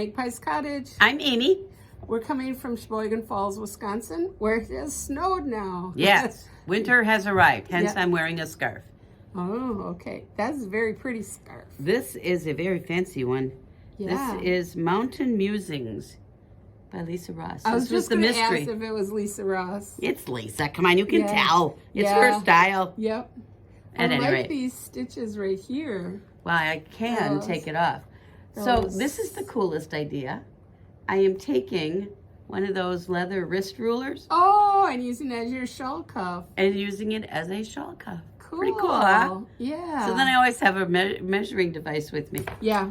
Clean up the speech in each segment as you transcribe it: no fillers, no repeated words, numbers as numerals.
Magpies Cottage. I'm Amy. We're coming from Sheboygan Falls, Wisconsin, where it has snowed now. Yes, winter has arrived, hence Yep. I'm wearing a scarf. Oh, okay. That's a very pretty scarf. This is a very fancy one. Yeah. This is Mountain Musings by Lisa Ross. I was This was just the going to mystery. ask if it was Lisa Ross. It's Lisa. Come on, you can Yeah. tell. It's Yeah. her style. Yep. At I any like rate. these stitches right here. Well, I can Those- take it off. So those- this is the coolest idea. I am taking one of those leather wrist rulers Oh, and using it as your shawl cuff. and using it as a shawl cuff. Cool. Pretty cool, huh? Yeah. So then I always have a measuring device with me. Yeah.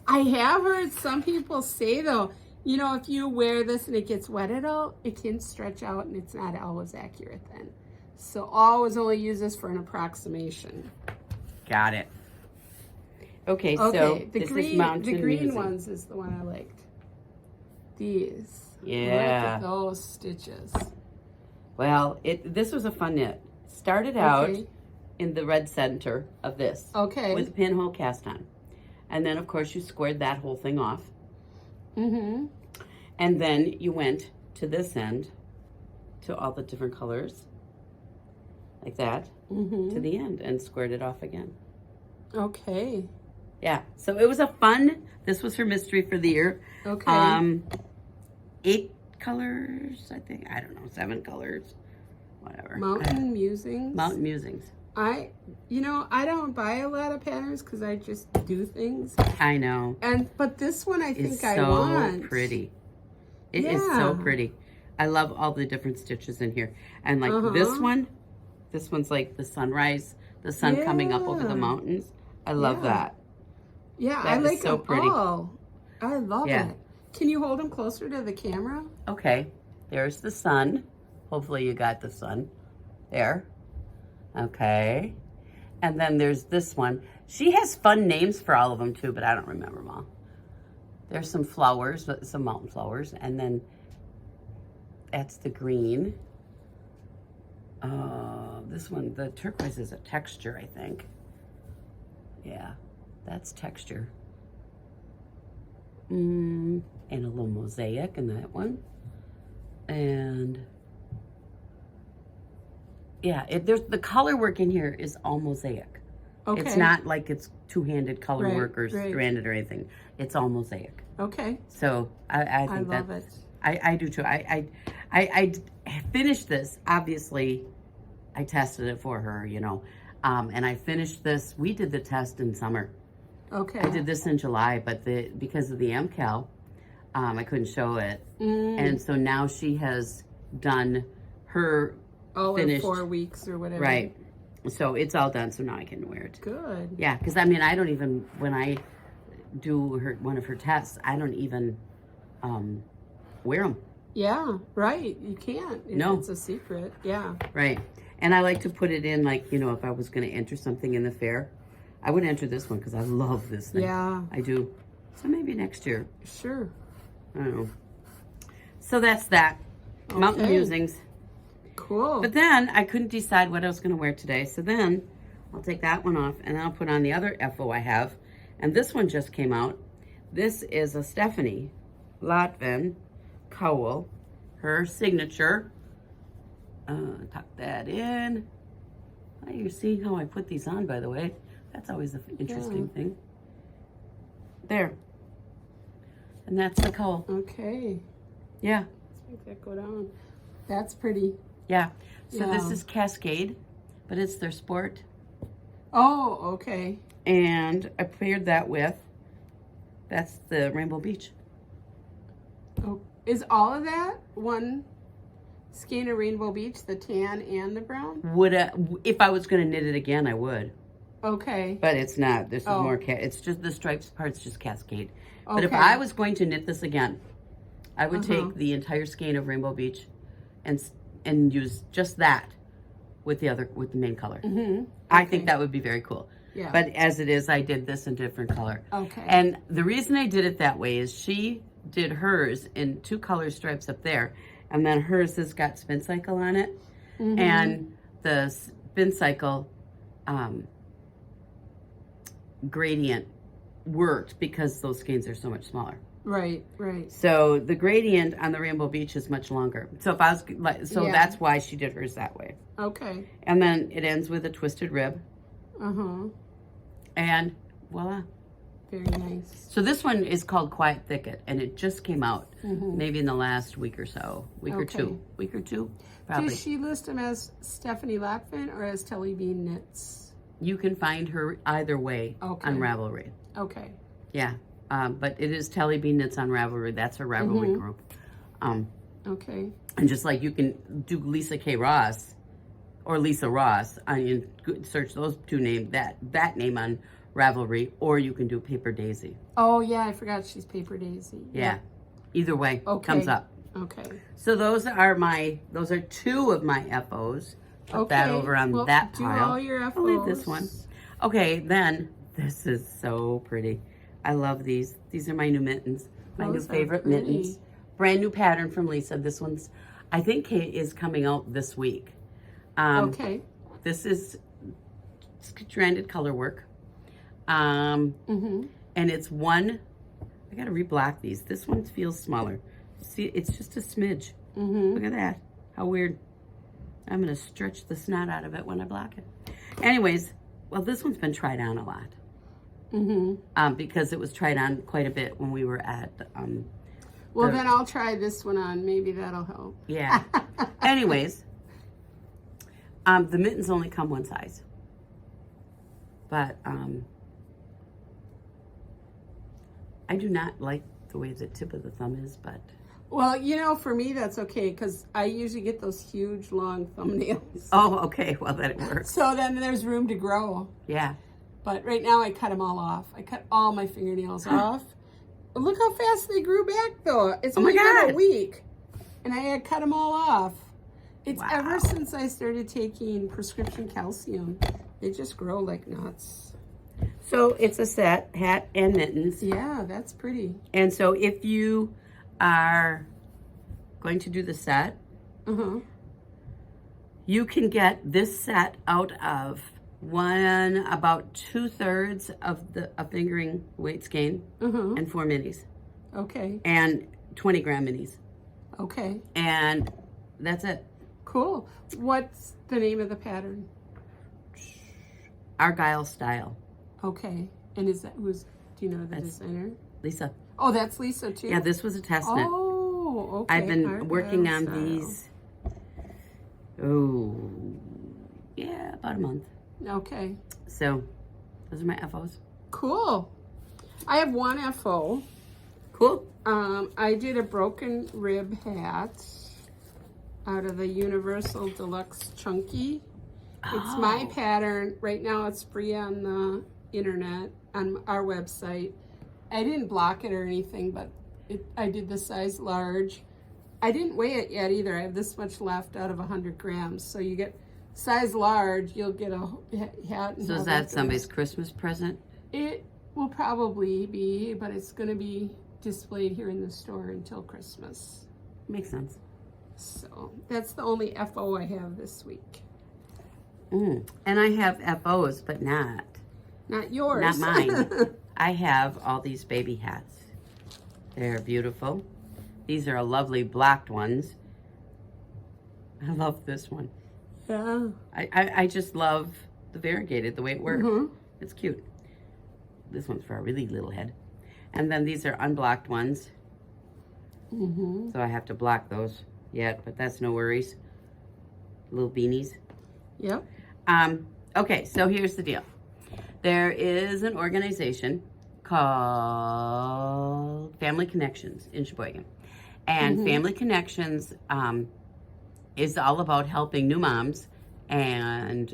I have heard some people say, though, you know, if you wear this and it gets wet at all, it can stretch out and it's not always accurate then. So always only use this for an approximation. Got it. Okay, Okay, so the this green, is Mountain the green Musing. ones is the one I liked. These. Yeah. Look at those stitches. Well, this was a fun knit. Started out Okay. in the red center of this Okay. with pinhole cast on. And then, of course, you squared that whole thing off. Mm-hmm. And then you went to this end to all the different colors, like that, Mm-hmm. to the end and squared it off again. Okay. Yeah, so it was a fun, this was her mystery for the year. Okay. 8 colors, I think. I don't know, 7 colors, whatever. Mountain Musings. Mountain Musings. I don't buy a lot of patterns because I just do things. I know. But this one I It's think I so want. pretty. It is so Yeah. pretty. I love all the different stitches in here. And like this one's like the sunrise, the sun coming up over the Yeah. mountains. I love Yeah. that. Yeah, That I is like so them pretty. all. I love Yeah. it. Can you hold them closer to the camera? Okay, there's the sun. Hopefully you got the sun. There. Okay. And then there's this one. She has fun names for all of them too, but I don't remember them all. There's some flowers, some mountain flowers, and then that's the green. This one, the turquoise is a texture, I think. Yeah, that's texture. And a little mosaic in that one. And yeah, there's the color work in here is all mosaic. Okay. It's not like it's two-handed color Right, work or right. stranded or anything. It's all mosaic. Okay. So I think love that it. I do too. I finished this. Obviously, I tested it for her, you know, and I finished this. We did the test in summer. Okay. I did this in July, but because of the MCAL, I couldn't show it, and so now she has done her in finished 4 weeks or whatever. right. So it's all done. So now I can wear it. Good. Yeah, because I mean, I don't even when I do one of her tests, I don't even wear them. Yeah, right. You can't. No. It's a secret. Yeah. Right. And I like to put it in, like, you know, if I was going to enter something in the fair, I would enter this one because I love this thing. Yeah. I do. So maybe next year. Sure. I don't know. So that's that. Mountain Okay. Musings. Cool. But then I couldn't decide what I was going to wear today. So then I'll take that one off and then I'll put on the other FO I have. And this one just came out. This is a Stephanie Latvan cowl. Her signature. Tuck that in. You see how I put these on, by the way. That's always an interesting thing. There. And that's the cowl. Okay. Yeah. Let's make that go down. That's pretty. Yeah. So this Yeah. is Cascade, but it's their sport. Oh, okay. And I paired that with, that's the Rainbow Beach. Oh, is all of that one skein of Rainbow Beach, the tan and the brown? If I was going to knit it again, I would. Okay. But it's not. This is Oh. more, it's just the stripes part's just Cascade. But if Okay. I was going to knit this again, I would take the entire skein of Rainbow Beach and use just that with the main color. Mm-hmm. I think that would be very cool. Yeah. But as it is, I did this in different color. Okay. And the reason I did it that way is she did hers in 2 color stripes up there, and then hers has got spin cycle on it, and the spin cycle gradient worked because those skeins are so much smaller. Right, right. So the gradient on the Rainbow Beach is much longer. So if I was like, so Yeah. that's why she did hers that way. Okay. And then it ends with a twisted rib. Uh-huh. And voila. Very nice. So this one is called Quiet Thicket, and it just came out Mm-hmm. maybe in the last week or so. Week or two, probably. Does she list them as Stephanie Lapvin or as Telly Bean Knits? You can find her either way Okay. on Ravelry. Okay. Yeah, but it is Telly Bean Knits on Ravelry. That's her Ravelry group. Okay. And just like you can do Lisa K. Ross or Lisa Ross, you search those two names, that name on Ravelry, or you can do Paper Daisy. Oh, yeah, I forgot she's Paper Daisy. Yeah. Either way, Okay. comes up. Okay. So those are two of my FOs. Put that over on that pile. Do all your FOs. I'll leave this one. Okay, then this is so pretty. I love these. These are my new mittens. My Those new are favorite pretty. mittens. Brand new pattern from Lisa. This one's, I think, is coming out this week. Okay. This is stranded color work. And it's one. I gotta reblock these. This one feels smaller. See, it's just a smidge. Look at that. How weird. I'm gonna stretch the snot out of it when I block it. Anyways, well, this one's been tried on a lot. Because it was tried on quite a bit when we were at. Well, then I'll try this one on. Maybe that'll help. Yeah. Anyways, the mittens only come one size. But I do not like the way the tip of the thumb is, but. Well, you know, for me, that's okay, because I usually get those huge, long thumbnails. Oh, okay. Well, that works. So then there's room to grow. Yeah. But right now, I cut them all off. I cut all my fingernails off. Look how fast they grew back, though. It's only been a week. And I had cut them all off. It's ever since I started taking prescription calcium. They just grow like nuts. So it's a set, hat and mittens. Yeah, that's pretty. And so if you are going to do the set, you can get this set out of about 2/3 of a fingering weight skein and 4 minis. Okay. And 20 gram minis. Okay. And that's it. Cool. What's the name of the pattern? Argyle Style. Okay. And is that do you know the designer? Lisa. Oh, that's Lisa too? Yeah, this was a test knit. Oh, okay. I've been working on Style. these, about a month. Okay. So, those are my FOs. Cool. I have one FO. Cool. I did a broken rib hat out of the Universal Deluxe Chunky. It's my pattern. Right now it's free on the internet, on our website. I didn't block it or anything, but I did the size large. I didn't weigh it yet either. I have this much left out of 100 grams. So you get size large, you'll get a hat. And so is that somebody's Christmas present? It will probably be, but it's going to be displayed here in the store until Christmas. Makes sense. So that's the only FO I have this week. And I have FOs, but not yours. Not mine. I have all these baby hats. They're beautiful. These are lovely blocked ones. I love this one. Yeah. I just love the variegated, the way it works. It's cute. This one's for a really little head. And then these are unblocked ones. So I have to block those yet, but that's no worries. Little beanies. Yep. Okay, so here's the deal. There is an organization called Family Connections in Sheboygan. And Family Connections is all about helping new moms and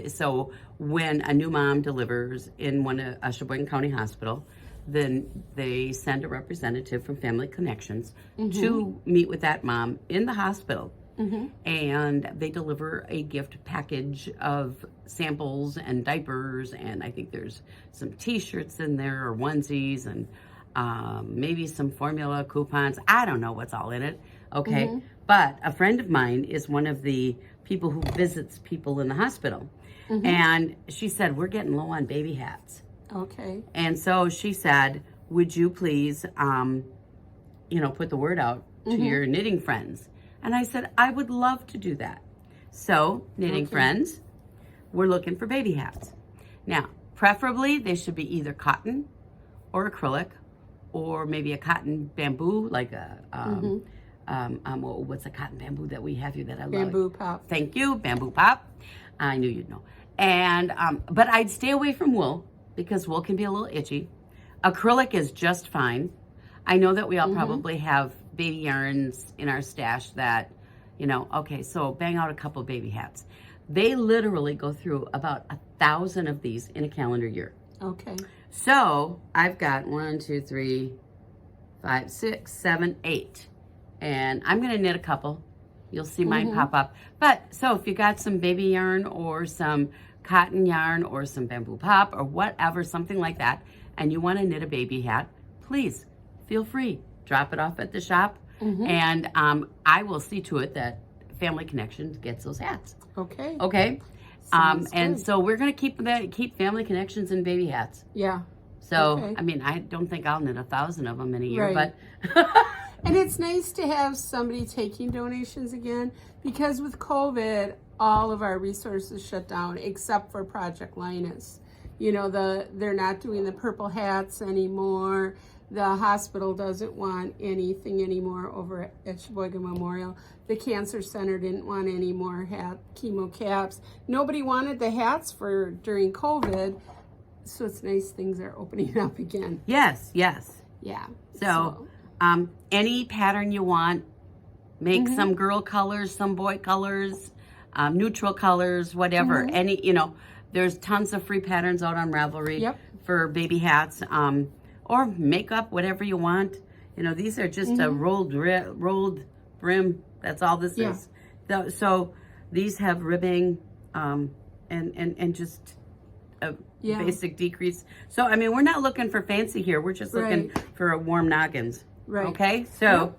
so when a new mom delivers in a Sheboygan County hospital, then they send a representative from Family Connections to meet with that mom in the hospital. And they deliver a gift package of samples and diapers, and I think there's some t-shirts in there or onesies and maybe some formula coupons. I don't know what's all in it, okay? But a friend of mine is one of the people who visits people in the hospital. And she said, we're getting low on baby hats. Okay. And so she said, would you please, put the word out to your knitting friends? And I said, I would love to do that. So, knitting friends, we're looking for baby hats. Now, preferably they should be either cotton or acrylic, or maybe a cotton bamboo, like a, what's a cotton bamboo that we have here that I love? Bamboo pop. Thank you, bamboo pop. I knew you'd know. And, but I'd stay away from wool because wool can be a little itchy. Acrylic is just fine. I know that we all probably have baby yarns in our stash that, okay, so bang out a couple baby hats. They literally go through about 1,000 of these in a calendar year. Okay. So I've got 1, 2, 3, 5, 6, 7, 8. And I'm going to knit a couple. You'll see mine pop up. But so if you got some baby yarn or some cotton yarn or some bamboo pop or whatever, something like that, and you want to knit a baby hat, please feel free. Drop it off at the shop. And I will see to it that Family Connections gets those hats. Okay. Okay. Sounds and good. so we're going to keep Family Connections and baby hats. Yeah. So, Okay. I mean, I don't think I'll knit 1,000 of them in a year, Right. but And it's nice to have somebody taking donations again, because with COVID, all of our resources shut down except for Project Linus. They're not doing the purple hats anymore. The hospital doesn't want anything anymore over at Sheboygan Memorial. The Cancer Center didn't want any more chemo caps. Nobody wanted the hats during COVID. So it's nice things are opening up again. yes. Yeah. So, any pattern you want, make some girl colors, some boy colors, neutral colors, whatever. There's tons of free patterns out on Ravelry for baby hats, or makeup, whatever you want. These are just a rolled brim. That's all this is. So these have ribbing, and just a basic decrease. So, I mean, we're not looking for fancy here. We're just looking for a warm noggins. Right. Okay? So,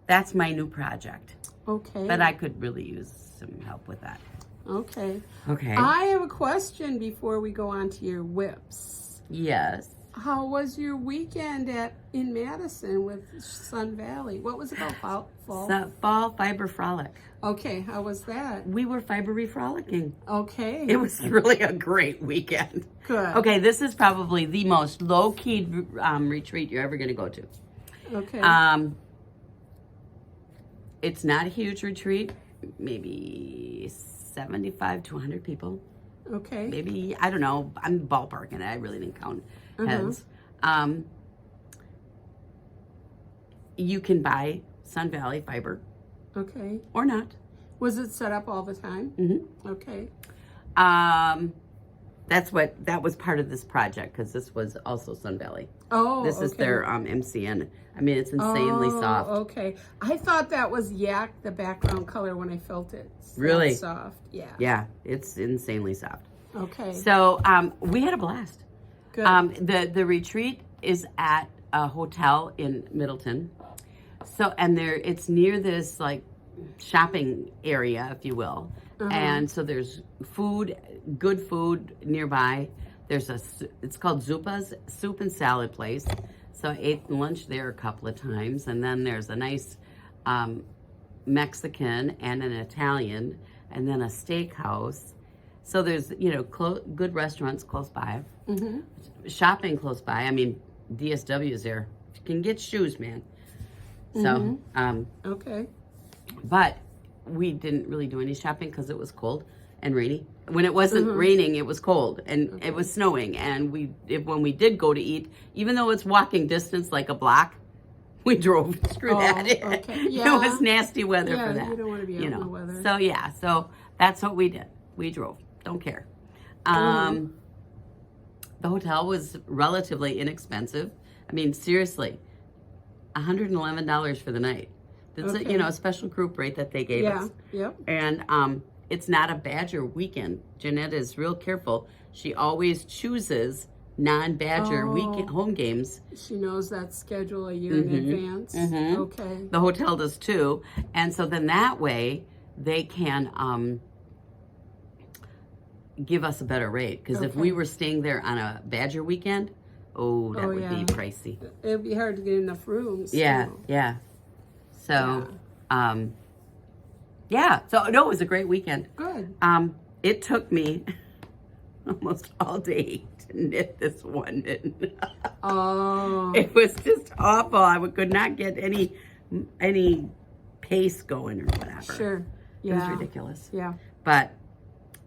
that's my new project. Okay. But I could really use some help with that. Okay. Okay. I have a question before we go on to your whips. Yes. How was your weekend in Madison with Sun Valley? What was it called? Fall? Fall Fiber Frolic. Okay, how was that? We were fibery frolicking. Okay. It was really a great weekend. Good. Okay, this is probably the most low-key retreat you're ever going to go to. Okay. It's not a huge retreat. Maybe 75 to 100 people. Okay. Maybe, I don't know. I'm ballparking it. I really didn't count heads. You can buy Sun Valley fiber Okay. or not. Was it set up all the time? Mm-hmm. Okay. That was part of this project, because this was also Sun Valley. Oh, This is their MCN. I mean, it's insanely soft. Okay. I thought that was yak, the background color, when I felt it. It's Really? not soft. Yeah. Yeah, it's insanely soft. Okay. So we had a blast. Good. The retreat is at a hotel in Middleton. So, and it's near this like shopping area, if you will. And so there's good food nearby. It's called Zupa's Soup and Salad Place. So I ate lunch there a couple of times. And then there's a nice Mexican and an Italian, and then a steakhouse. So there's, good restaurants close by. Shopping close by. I mean, DSW is there. You can get shoes, man. So, okay. but we didn't really do any shopping because it was cold and rainy. When it wasn't raining, it was cold and it was snowing. And when we did go to eat, even though it's walking distance like a block, we drove. Screw that. Okay. Yeah. It was nasty weather for that. You don't want to be out in the weather. So yeah, so that's what we did. We drove. Don't care. The hotel was relatively inexpensive. I mean, seriously, $111 for the night. It's a special group rate that they gave us. Yep. And it's not a Badger weekend. Jeanette is real careful. She always chooses non-Badger weekend home games. She knows that schedule a year in advance. Okay. The hotel does too. And so then that way they can give us a better rate. Because if we were staying there on a Badger weekend, Oh, that Oh, would yeah. be pricey. It'd be hard to get enough rooms. Yeah, so. yeah. So, yeah. So, no, it was a great weekend. Good. It took me almost all day to knit this one mitten. Oh. It was just awful. I could not get any pace going or whatever. Sure. Yeah. It was ridiculous. Yeah. But,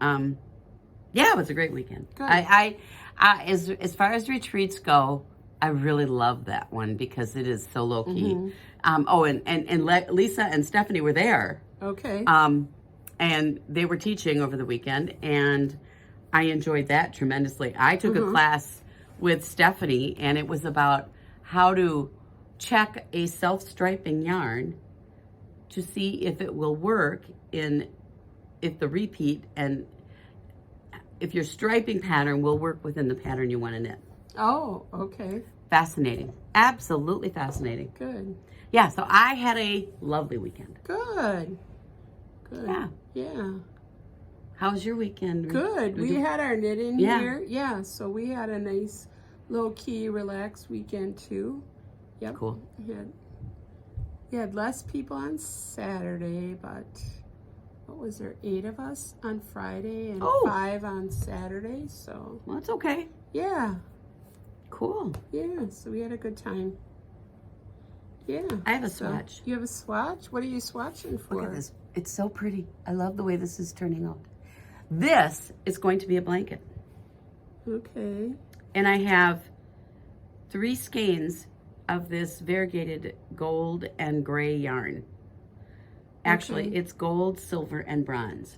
yeah, it was a great weekend. Good. As far as retreats go, I really love that one because it is so low key. And Lisa and Stephanie were there. Okay. And they were teaching over the weekend, and I enjoyed that tremendously. I took a class with Stephanie, and it was about how to check a self-striping yarn to see if it will work if the repeat and if your striping pattern will work within the pattern you want to knit. Oh, okay. Fascinating. Absolutely fascinating. Good. Yeah, so I had a lovely weekend. Good. Good. Yeah. Yeah. How was your weekend? Good. We had our knitting Yeah. here. Yeah. So we had a nice, low-key, relaxed weekend too. Yep. Cool. We had less people on Saturday, but what was there? 8 of us on Friday and 5 on Saturday. So Well, that's okay. yeah. Cool. Yeah. So we had a good time. Yeah. I have a swatch. You have a swatch? What are you swatching for? Look at this. It's so pretty. I love the way this is turning out. This is going to be a blanket. Okay. And I have 3 skeins of this variegated gold and gray yarn. Actually, it's gold, silver, and bronze.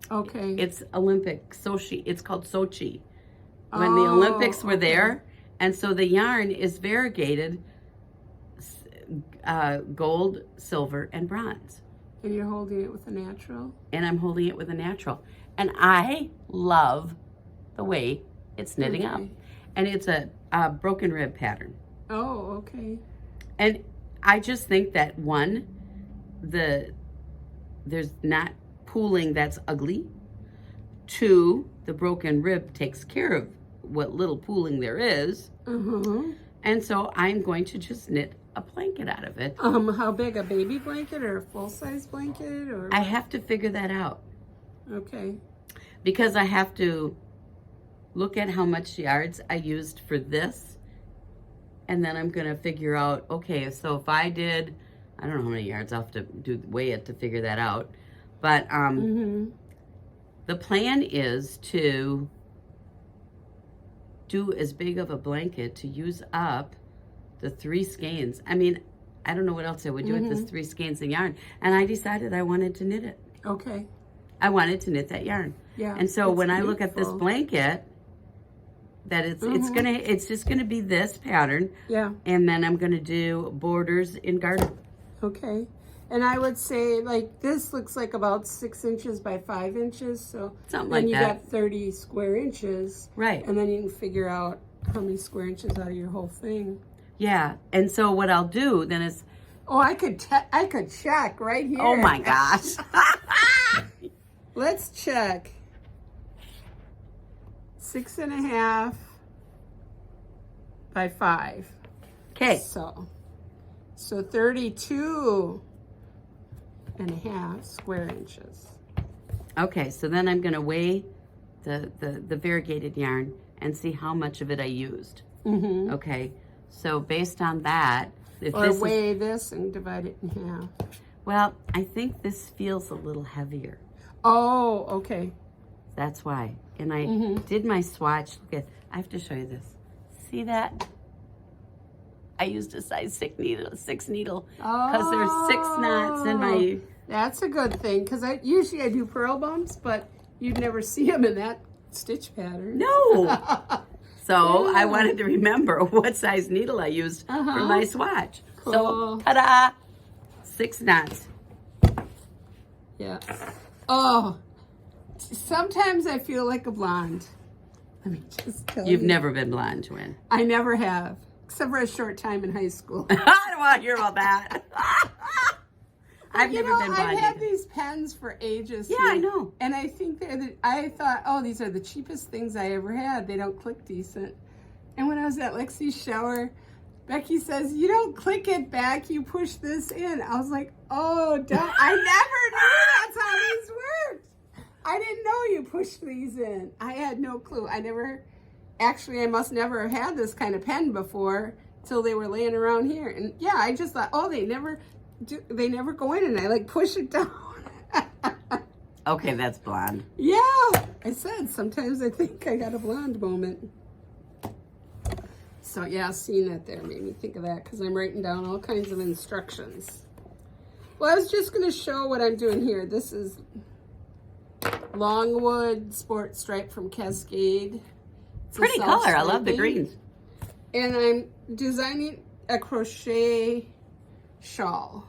Okay. It's Olympic Sochi. It's called Sochi. When the Olympics were there. And so the yarn is variegated gold, silver, and bronze. And you're holding it with a natural? And I'm holding it with a natural. And I love the way it's knitting up. And it's a broken rib pattern. Oh, okay. And I just think that one, there's not pooling that's ugly. 2, the broken rib takes care of what little pooling there is. And so I'm going to just knit a blanket out of it. How big? A baby blanket or a full-size blanket? Or I have to figure that out. Okay. Because I have to look at how much yards I used for this. And then I'm going to figure out, okay, so if I did, I don't know how many yards, I'll have to weigh it to figure that out. But the plan is to do as big of a blanket to use up the 3 skeins. I mean, I don't know what else I would do with this 3 skeins of yarn. And I decided I wanted to knit it. Okay. I wanted to knit that yarn. Yeah. And so when I look at this blanket, that it's just gonna be this pattern. Yeah. And then I'm gonna do borders in garden. Okay. And I would say like this looks like about 6 inches by 5 inches. So Something then like you that. got 30 square inches. Right. And then you can figure out how many square inches out of your whole thing. Yeah. And so what I'll do then is, Oh, I could check right here. oh my gosh. Let's check. 6.5 by 5. Okay. So 32.5 square inches. Okay, so then I'm gonna weigh the variegated yarn and see how much of it I used. Okay, so based on that, if Or this weigh this and divide it in half. well, I think this feels a little heavier. Oh, okay. That's why. And I did my swatch. Look at, I have to show you this. See that? I used a size 6 needle because there's 6 knots in my. That's a good thing because usually I do purl bumps, but you'd never see them in that stitch pattern. No. So I wanted to remember what size needle I used for my swatch. Cool. So ta-da! 6 knots. Yeah. Oh, sometimes I feel like a blonde. Let me just tell you. You've never been blonde, Joanne. I never have, except for a short time in high school. I don't want to hear about that. I've never been blonde. I've had either. these pens for ages. Yeah, I know. And I think I thought, oh, these are the cheapest things I ever had. They don't click decent. And when I was at Lexi's shower, Becky says, you don't click it back, you push this in. I was like, oh, I never knew that's how these worked. I didn't know you push these in. I had no clue. I must never have had this kind of pen before till they were laying around here. And yeah, I just thought, oh, they never go in, and I like push it down. Okay, that's blonde. Yeah, I said, sometimes I think I got a blonde moment. So yeah, seeing that there made me think of that because I'm writing down all kinds of instructions. Well, I was just going to show what I'm doing here. This is Longwood Sport Stripe from Cascade. It's pretty color. I love the greens. And I'm designing a crochet shawl.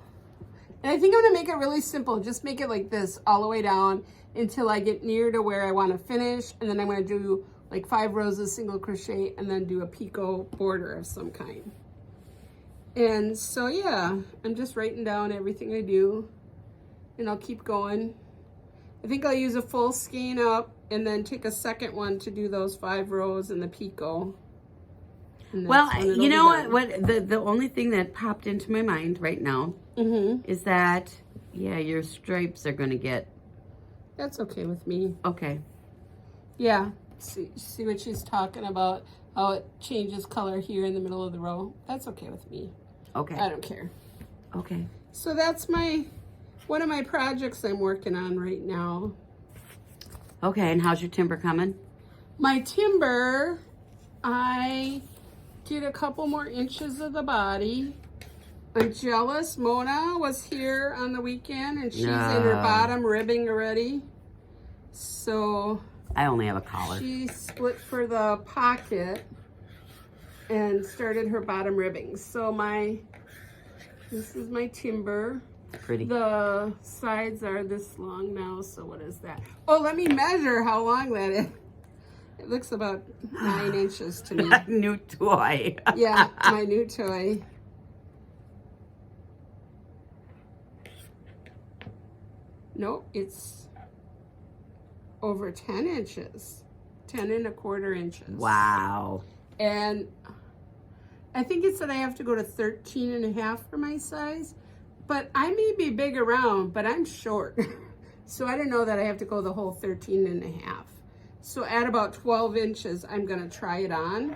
And I think I'm going to make it really simple. Just make it like this all the way down until I get near to where I want to finish. And then I'm going to do like 5 rows of single crochet and then do a picot border of some kind. And so yeah, I'm just writing down everything I do and I'll keep going. I think I'll use a full skein up and then take a second one to do those 5 rows in the picot. Well, you know what the only thing that popped into my mind right now is that, yeah, your stripes are going to get... That's okay with me. Okay. Yeah. See what she's talking about, how it changes color here in the middle of the row. That's okay with me. Okay. I don't care. Okay. So that's one of my projects I'm working on right now. Okay, and how's your timber coming? My timber, I did a couple more inches of the body. I'm jealous. Mona was here on the weekend and she's in her bottom ribbing already. So I only have a collar. She split for the pocket and started her bottom ribbing. So this is my timber. Pretty. The sides are this long now, so what is that? Oh, let me measure how long that is. It looks about 9 inches to me. New toy. Yeah, my new toy. Nope, it's over 10 inches. 10 1/4 inches. Wow. And I think it said I have to go to 13 1/2 for my size. But I may be big around, but I'm short. So I don't know that I have to go the whole 13 1/2. So at about 12 inches, I'm gonna try it on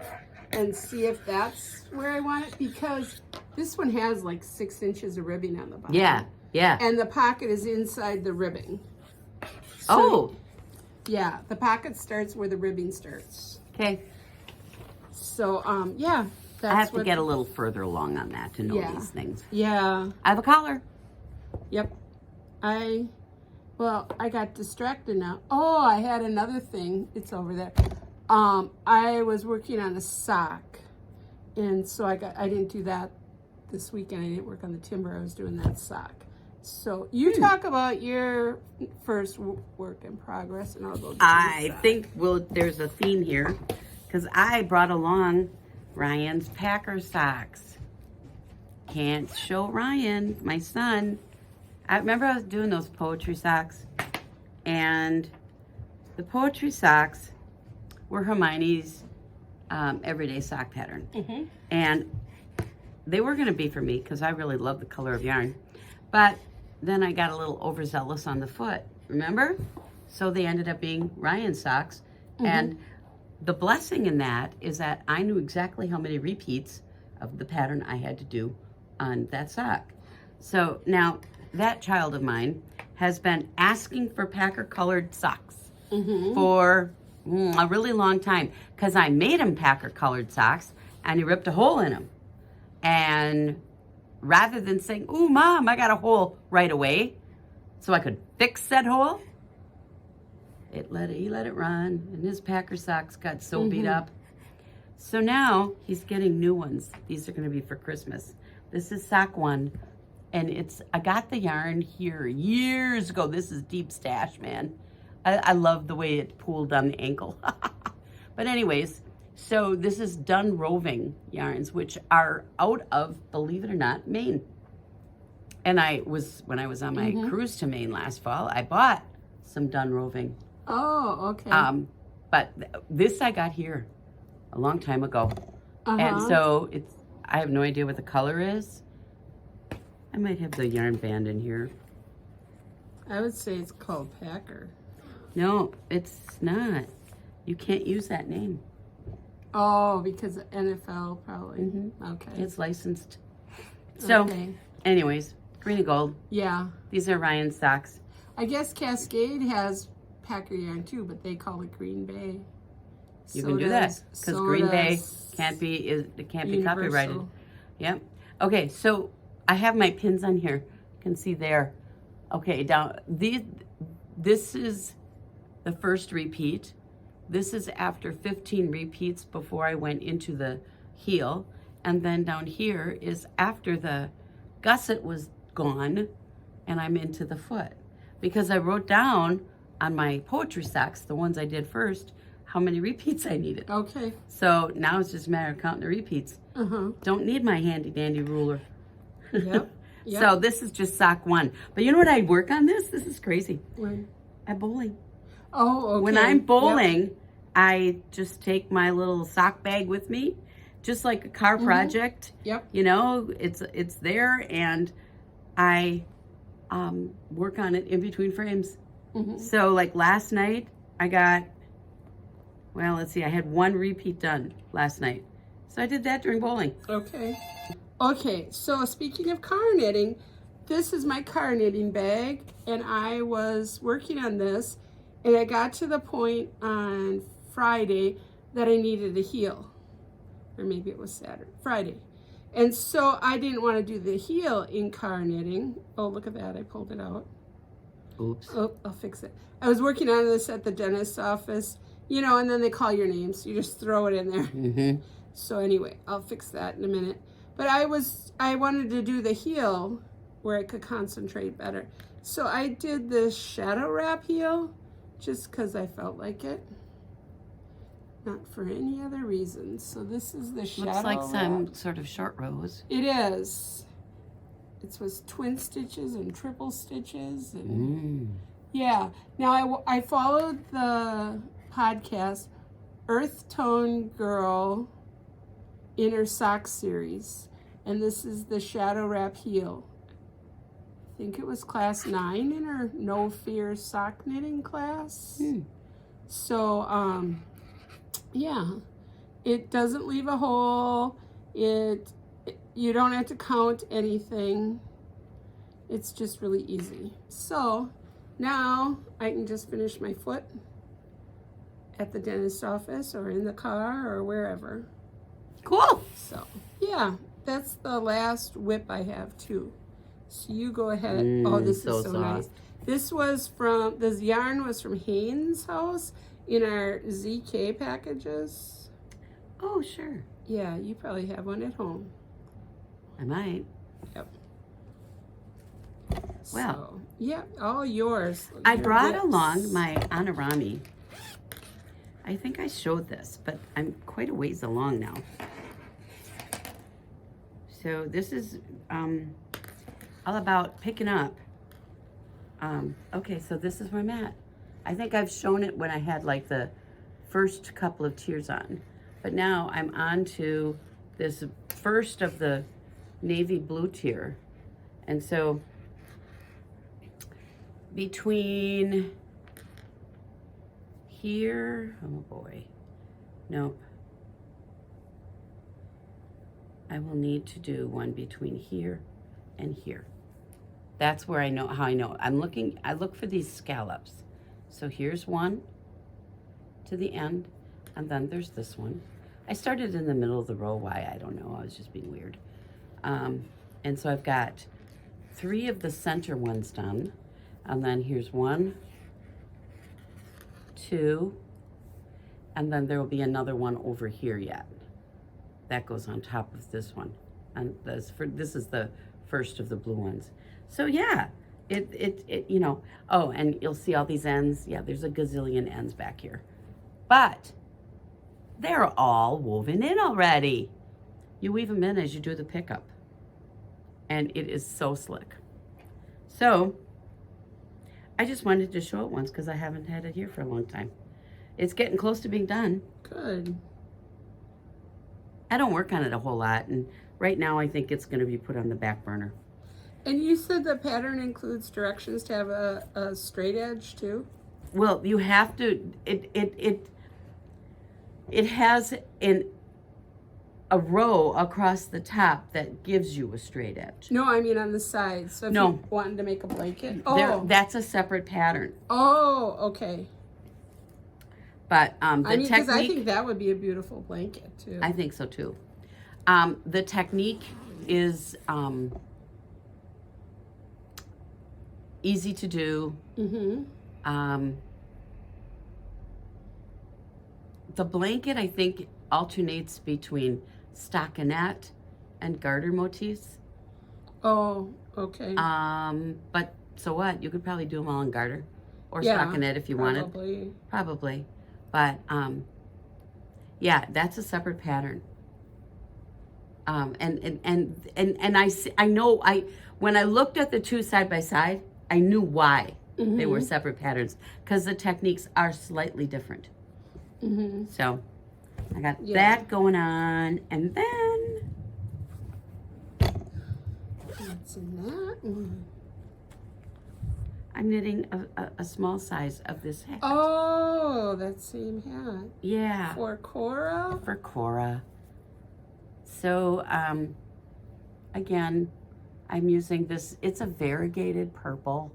and see if that's where I want it, because this one has like 6 inches of ribbing on the bottom. Yeah, yeah. And the pocket is inside the ribbing. So, oh. Yeah, the pocket starts where the ribbing starts. Okay. So, yeah. That's I have to get a little further along on that to know these things. Yeah. I have a collar. Yep. I got distracted now. Oh, I had another thing. It's over there. I was working on a sock. And so I didn't do that this weekend. I didn't work on the timber. I was doing that sock. So you talk about your first work in progress and I'll go do I think there's a theme here because I brought along Ryan's Packer socks. Can't show Ryan, my son. I remember I was doing those poetry socks, and the poetry socks were Hermione's everyday sock pattern. And they were going to be for me because I really love the color of yarn. But then I got a little overzealous on the foot, remember? So they ended up being Ryan's socks. And the blessing in that is that I knew exactly how many repeats of the pattern I had to do on that sock. So now that child of mine has been asking for Packer colored socks for a really long time because I made him Packer colored socks and he ripped a hole in them. And rather than saying, "Ooh, Mom, I got a hole," right away so I could fix that hole, he let it run, and his Packer socks got so beat up. So now he's getting new ones. These are going to be for Christmas. This is sock 1, and I got the yarn here years ago. This is deep stash, man. I love the way it pulled on the ankle. But anyways, so this is done roving yarns, which are out of, believe it or not, Maine. And when I was on my cruise to Maine last fall, I bought some done roving. Oh, okay. But this I got here. a long time ago. And so I have no idea what the color is. I might have the yarn band in here. I would say it's called Packer. No, it's not. You can't use that name. Oh, because of NFL probably. Okay. It's licensed. So, anyways, green and gold. Yeah. These are Ryan's socks. I guess Cascade has Packer yarn too, but they call it Green Bay. You can do that because Green Bay can't be copyrighted. Yep. Okay, so I have my pins on here. You can see there. Okay, down this is the first repeat. This is after 15 repeats before I went into the heel. And then down here is after the gusset was gone and I'm into the foot. Because I wrote down on my poetry socks, the ones I did first, how many repeats I needed. Okay. So now it's just a matter of counting the repeats. Don't need my handy dandy ruler. Yep. So this is just sock 1. But you know what I work on this? This is crazy. When? At bowling. Oh, okay. When I'm bowling, I just take my little sock bag with me, just like a car project. Yep. You know, it's there, and I work on it in between frames. So like last night, I got, well, let's see, I had 1 repeat done last night. So I did that during bowling. Okay. Okay, so speaking of car knitting, this is my car knitting bag, and I was working on this, and I got to the point on Friday that I needed a heel, or maybe it was Saturday, Friday. And so I didn't want to do the heel in car knitting. Oh, look at that, I pulled it out. Oops. Oh, I'll fix it. I was working on this at the dentist's office, you know, and then they call your name, so you just throw it in there. So anyway, I'll fix that in a minute. But I wanted to do the heel where I could concentrate better. So I did this shadow wrap heel just because I felt like it. Not for any other reason. So this is the shadow Looks like wrap. some sort of short rows. It is. It was twin stitches and triple stitches. And yeah. Now I followed the podcast Earth Tone Girl Inner Sock series. And this is the shadow wrap heel. I think it was class 9 in her No Fear sock knitting class. So, yeah, it doesn't leave a hole. You don't have to count anything. It's just really easy. So now I can just finish my foot at the dentist's office or in the car or wherever. Cool. So, yeah. That's the last whip I have too. So you go ahead. Oh, this is so nice. This yarn was from Haynes' house in our ZK packages. Oh, sure. Yeah, you probably have one at home. I might. Yep. Well. So, yeah, all yours. I brought along my Anorami. I think I showed this, but I'm quite a ways along now. So this is all about picking up. Okay, so this is where I'm at. I think I've shown it when I had like the first couple of tiers on. But now I'm on to this first of the navy blue tier. And so between here, oh boy, nope. I will need to do one between here and here. That's where I know how I know. I look for these scallops. So here's one to the end, and then there's this one. I started in the middle of the row. Why? I don't know. I was just being weird. And so I've got 3 of the center ones done, and then here's 1, 2, and then there will be another one over here yet. That goes on top of this one, and this is the first of the blue ones. So yeah, it you know. Oh, and you'll see all these ends. Yeah, there's a gazillion ends back here, but they're all woven in already. You weave them in as you do the pickup, and it is so slick. So I just wanted to show it once because I haven't had it here for a long time. It's getting close to being done. Good. I don't work on it a whole lot, and right now I think it's going to be put on the back burner. And you said the pattern includes directions to have a straight edge too? Well, you have to, it has a row across the top that gives you a straight edge. No, I mean on the sides. So if you wanted to make a blanket. Oh, that's a separate pattern. Oh, okay. But the technique, because I think technique, that would be a beautiful blanket too. I think so too. The technique is easy to do. Mm-hmm. The blanket, I think, alternates between stockinette and garter motifs. Oh, okay. But so what? You could probably do them all in garter or Yeah, stockinette if you wanted. Probably. But yeah, that's a separate pattern. And I know when I looked at the two side by side, I knew why they were separate patterns, because the techniques are slightly different. So I got that going on, and then what's in that one? I'm knitting a small size of this hat. Oh, that same hat. Yeah. For Cora? For Cora. So, again, I'm using this, it's a variegated purple.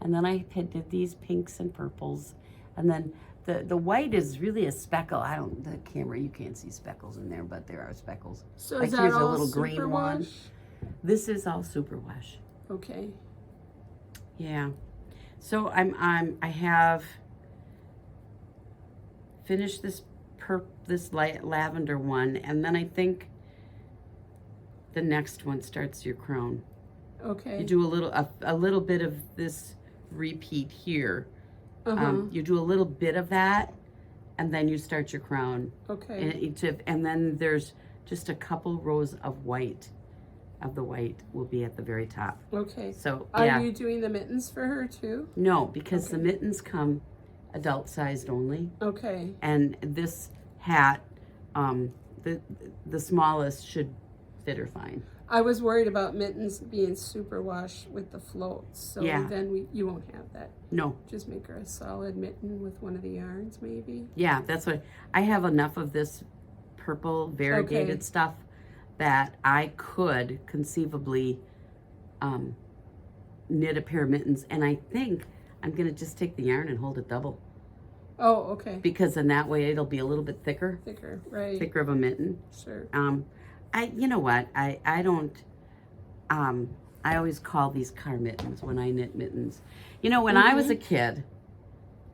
And then I did these pinks and purples. And then the white is really a speckle. The camera, you can't see speckles in there, but there are speckles. So like is that here's all a little green superwash? one. This is all superwash. Okay. Yeah. So I have finished this light lavender one, and then I think the next one starts your crown. Okay. You do a little bit of this repeat here. You do a little bit of that, and then you start your crown. Okay. And then there's just a couple rows of white. Of the white will be at the very top. Okay. So are you doing the mittens for her too? No, because the mittens come adult sized only. Okay. And this hat, the smallest should fit her fine. I was worried about mittens being superwash with the floats, so then you won't have that. No. Just make her a solid mitten with one of the yarns, maybe. Yeah, that's what I have enough of this purple variegated stuff that I could conceivably knit a pair of mittens, and I think I'm gonna just take the yarn and hold it double. Oh, okay. Because in that way it'll be a little bit thicker. Thicker, right. Thicker of a mitten. Sure. You know what? I don't, I always call these car mittens when I knit mittens. You know, when I was a kid,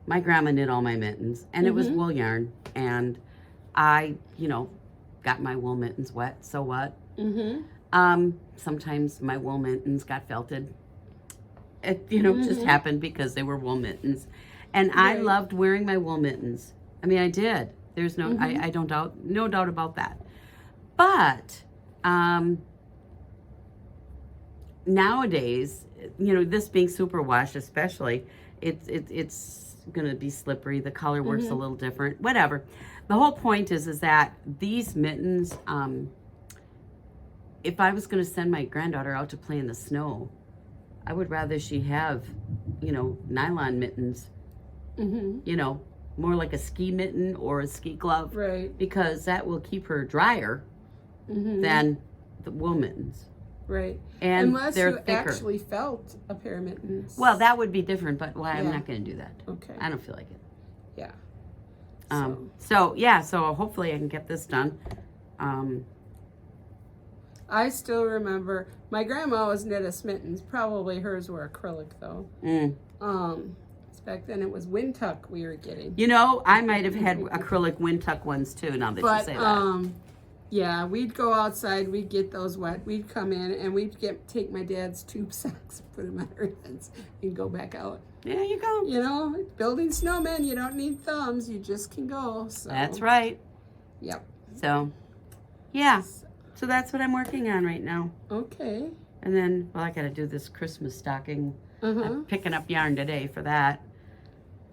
my grandma knit all my mittens, and it was wool yarn, and I, got my wool mittens wet, so what? Sometimes my wool mittens got felted. It, just happened because they were wool mittens. And I loved wearing my wool mittens. I mean, I did. There's no, no doubt about that. But nowadays, this being superwash especially, it's gonna be slippery. The color works a little different. Whatever. The whole point is that these mittens, if I was gonna send my granddaughter out to play in the snow, I would rather she have, nylon mittens. More like a ski mitten or a ski glove. Right. Because that will keep her drier than the wool mittens. Right. And unless they're you thicker. actually felt a pair of mittens. Well, that would be different, but I'm not going to do that. Okay. I don't feel like it. Yeah. So hopefully I can get this done. I still remember my grandma always knit us mittens. Probably hers were acrylic though. Back then it was wind tuck we were getting. I might have had acrylic wind tuck ones too, now that you say that. Yeah, we'd go outside, we'd get those wet, we'd come in and we'd take my dad's tube socks, put them on our heads and go back out. There you go. Building snowmen, you don't need thumbs, you just can go. So. That's right. Yep. So, yeah. So that's what I'm working on right now. Okay. And then, I got to do this Christmas stocking. I'm picking up yarn today for that.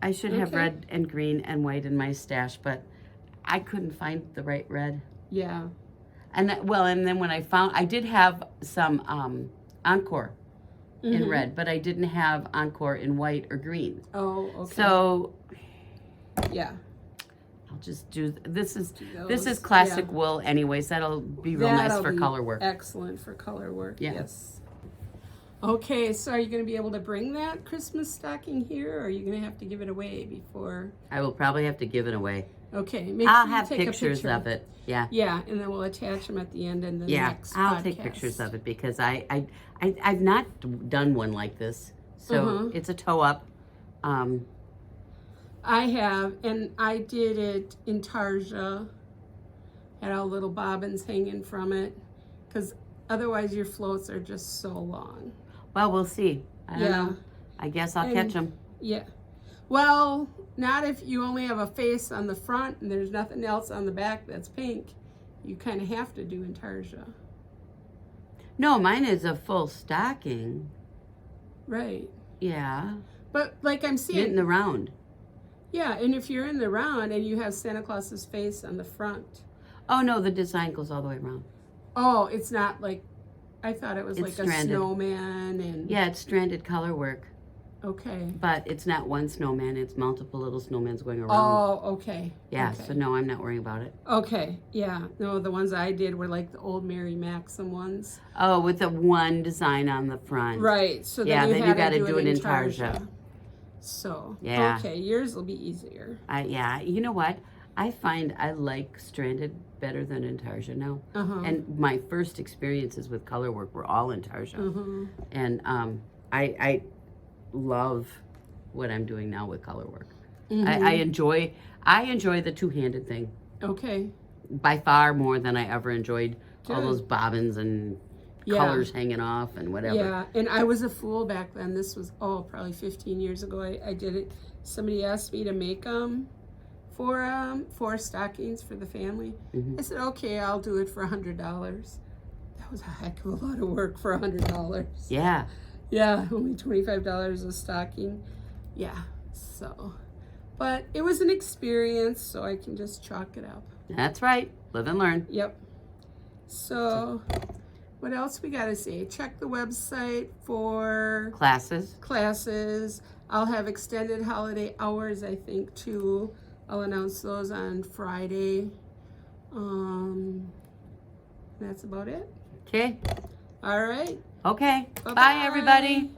I should have red and green and white in my stash, but I couldn't find the right red. Yeah. And and then when I did have some Encore in red, but I didn't have Encore in white or green. Oh, okay. So yeah, I'll just do, this is those, classic wool anyways. That'll be real nice for color work. Excellent for color work, Yeah. yes. Okay, so are you going to be able to bring that Christmas stocking here, or are you going to have to give it away before? I will probably have to give it away. Okay, make I'll sure you have take pictures a picture of it. Yeah. Yeah, and then we'll attach them at the end in the next I'll take podcast. pictures of it because I've not done one like this. So it's a toe up. I have, and I did it in Tarja. Had all little bobbins hanging from it, because otherwise your floats are just so long. Well, we'll see. I don't know. I guess I'll catch them. Yeah. Well, not if you only have a face on the front and there's nothing else on the back that's pink. You kind of have to do intarsia. No, mine is a full stocking. Right. Yeah. But like I'm saying, in the round. Yeah, and if you're in the round and you have Santa Claus's face on the front. Oh no, the design goes all the way around. Oh, it's not like, I thought it was It's like stranded. a snowman and. Yeah, it's stranded color work. Okay. But it's not one snowman, it's multiple little snowmans going around. Oh, okay. Yeah, okay. so no, I'm not worrying about it. Okay, yeah. No, the ones I did were like the old Mary Maxim ones. Oh, with the one design on the front. Right. So yeah, then you got to to do it in Tarja. Tarja. So, yeah. Okay, yours will be easier. Yeah, you know what? I find I like stranded better than in Tarja now. And my first experiences with color work were all in Tarja. And I love what I'm doing now with color work. I enjoy the two-handed thing. Okay. By far more than I ever enjoyed all those bobbins and colors hanging off and whatever. Yeah, and I was a fool back then. This was, probably 15 years ago. I did it. Somebody asked me to make them for stockings for the family. I said, okay, I'll do it for $100. That was a heck of a lot of work for $100. Yeah. Yeah, only $25 a stocking. Yeah, so. But it was an experience, so I can just chalk it up. That's right. Live and learn. Yep. So, what else we got to say? Check the website for classes. I'll have extended holiday hours, I think, too. I'll announce those on Friday. That's about it. Okay. All right. Okay. Bye-bye. Bye, everybody.